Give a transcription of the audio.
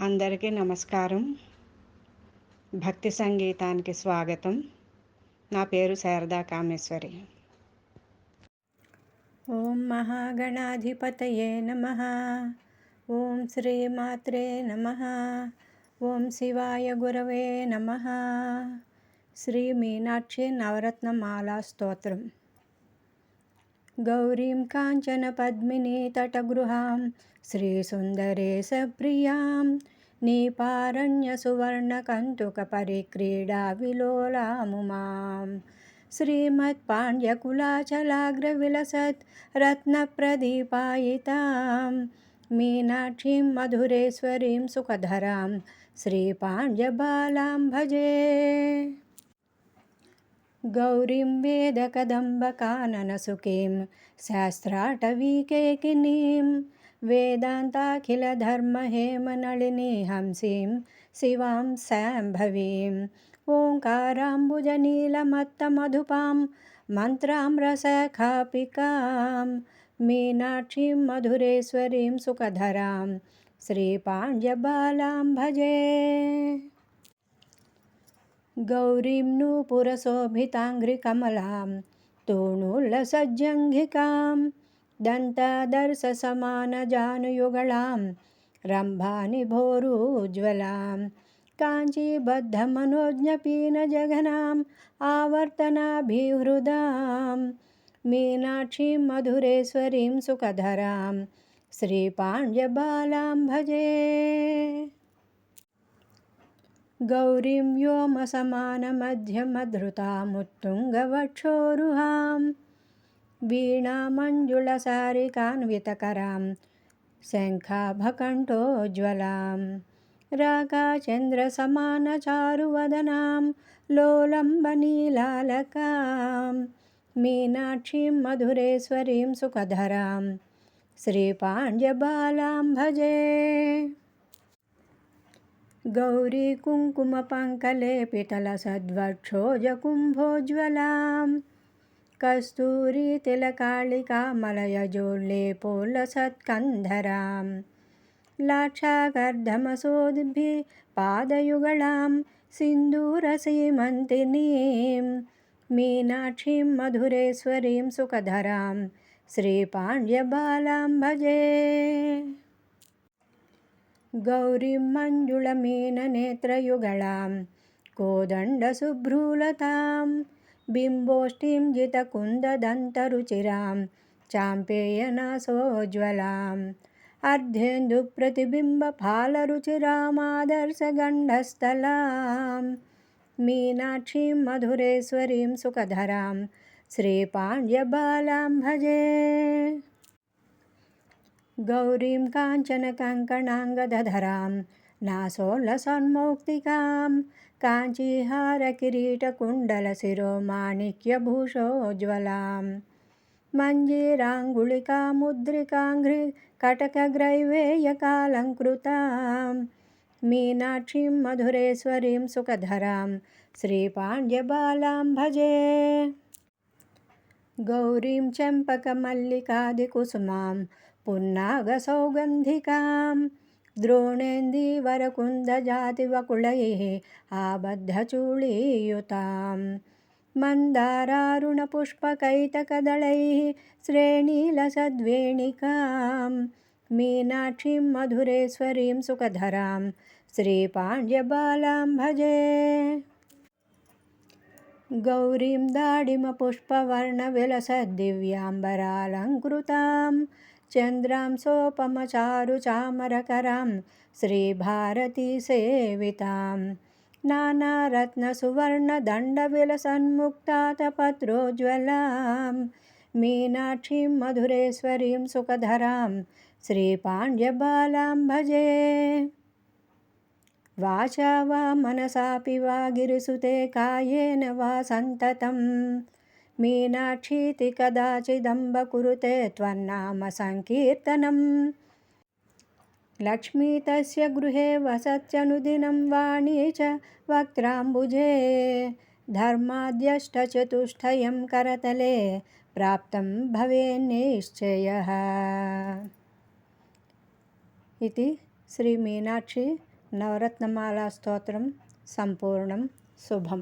అందరికీ నమస్కారం. భక్తి సంగీతానికి స్వాగతం. నా పేరు శారదా కామేశ్వరి. ఓం మహాగణాధిపతయే నమః. ఓం శ్రీమాత్రే నమః. ఓం శివాయ గురవే నమః. శ్రీ మీనాక్షి నవరత్నమాలా స్తోత్రం. గౌరీం కాంచన పద్మినీ తటగృహాం శ్రీసుందరేశప్రియాం నీపారణ్య సువర్ణ కంతుక పరిక్రీడా విలోలాముమాం శ్రీమత్పాండ్యకులాచలాగ్రవిలసత్ రత్నప్రదీపాయితాం మీనాక్షీం మధురేశ్వరీం సుఖధరాం శ్రీపాండ్యబాలాం భజే. గౌరీం వేదకదంబకాననసుకీం శాస్త్రాటవీకేకినీం వేదాంతాఖిలధర్మహేమనళినీ హంసీం శివాం శాంభవీం ఓంకారాంబుజనీలమత్తమధుపాం మంత్రామ్రసఖాపికాం మీనాక్షీం మధురేశ్వరీం సుఖధరాం శ్రీపాండ్యబాలాం భజే. గౌరీం నూపురశోభితాంఘ్రికమలాం తూణుల్లసజ్జంఘికాం దంతాదర్శసమానజానుయుగళాం రంభానిభోరుజ్వలాం కాంచీబద్ధమనోజ్ఞపీనజఘనాం ఆవర్తనాభిహృదాం మీనాక్షీం మధురేశ్వరీం సుఖధరాం శ్రీపాండ్యబాలాం భజే. గౌరీం వ్యోమసమానమధ్యమధృతాముత్తుంగవక్షోరుహాం వీణామంజుళసారికాన్వితకరాం శంఖాభకంఠోజ్వలాం రాగాచంద్రసమానచారువదనాం లోలంబనీలాలకాం మీనాక్షీం మధురేశ్వరీం సుఖధరాం శ్రీపాండ్యబాలాం భజే. గౌరీ కుంకుమపంకలేపితలసద్వక్షోజకుంభోజ్వలాం కస్తూరీ తిలకాళికామలయజోల్లేపోలసత్కంధరాం లాక్షాకర్ధమసోద్భి పాదయుగళాం సింధూరసీమంతినీం మీనాక్షీం మధురేశ్వరీం సుఖధరాం శ్రీపాండ్యబాలాం భజే. గౌరీం మంజుళమీననేత్రయుగళాం కోదండశుభ్రూలతాం బింబోష్ఠీం జితకుందదంతరుచిరాం చాంపేయనాసోజ్వలాం అర్ధేందుప్రతిబింబఫాలరుచిరామాదర్శగండస్థలాం మీనాక్షీం మధురేశ్వరీం సుఖధరాం శ్రీపాండ్యబాలాం భజే. గౌరీం కాంచనకంకణాంగదధరాం నాసోల్లసన్మౌక్తికాం కాంచీహారకిరీటకుండలశిరోమాణిక్యభూషోజ్వలాం మంజీరాంగుళికాముద్రికాంఘ్రి కటకగ్రైవేయకాలంకృతాం మీనాక్షీం మధురేశ్వరీం సుఖధరాం శ్రీపాండ్యబాలాం భజే. గౌరీం చంపకమల్లికాదికుసుమాం పున్నాగసౌగంధికాం ద్రోణేందీవరకుందజాతివకుళైః ఆబద్ధచూళీయుతాం మందారారుణపుష్పకైతకదళైః శ్రేణీలసద్వేణికాం మీనాక్షీం మధురేశ్వరీం సుఖధరాం శ్రీపాండ్యబాలాం భజే. గౌరీం దాడిమపుష్పవర్ణవిలసద్దివ్యాంబరాలంకృతాం చంద్రాం సోపమచారుచామరకరాం శ్రీభారతీసేవితాం నానారత్నసువర్ణదండవిలసన్ముక్తాతపత్రోజ్వలాం మీనాక్షీం మధురేశ్వరీం సుఖధరాం శ్రీపాండ్యబాలాం భజే. వాచా వా మనసాపి వా గిరిసుతే కాయేన వా సంతతం మీనాక్షీతి కదాచిదంబ కురుతే త్వన్నామ సంకీర్తనం లక్ష్మీ తస్య గృహే వసత్యనుదినం వాణీ చ వక్త్రాంబుజే ధర్మాద్యష్టచతుష్టయం కరతలే ప్రాప్తం భవేన్నిశ్చయః. ఇది శ్రీ మీనాక్షి నవరత్నమాల స్తోత్రం సంపూర్ణం శుభం.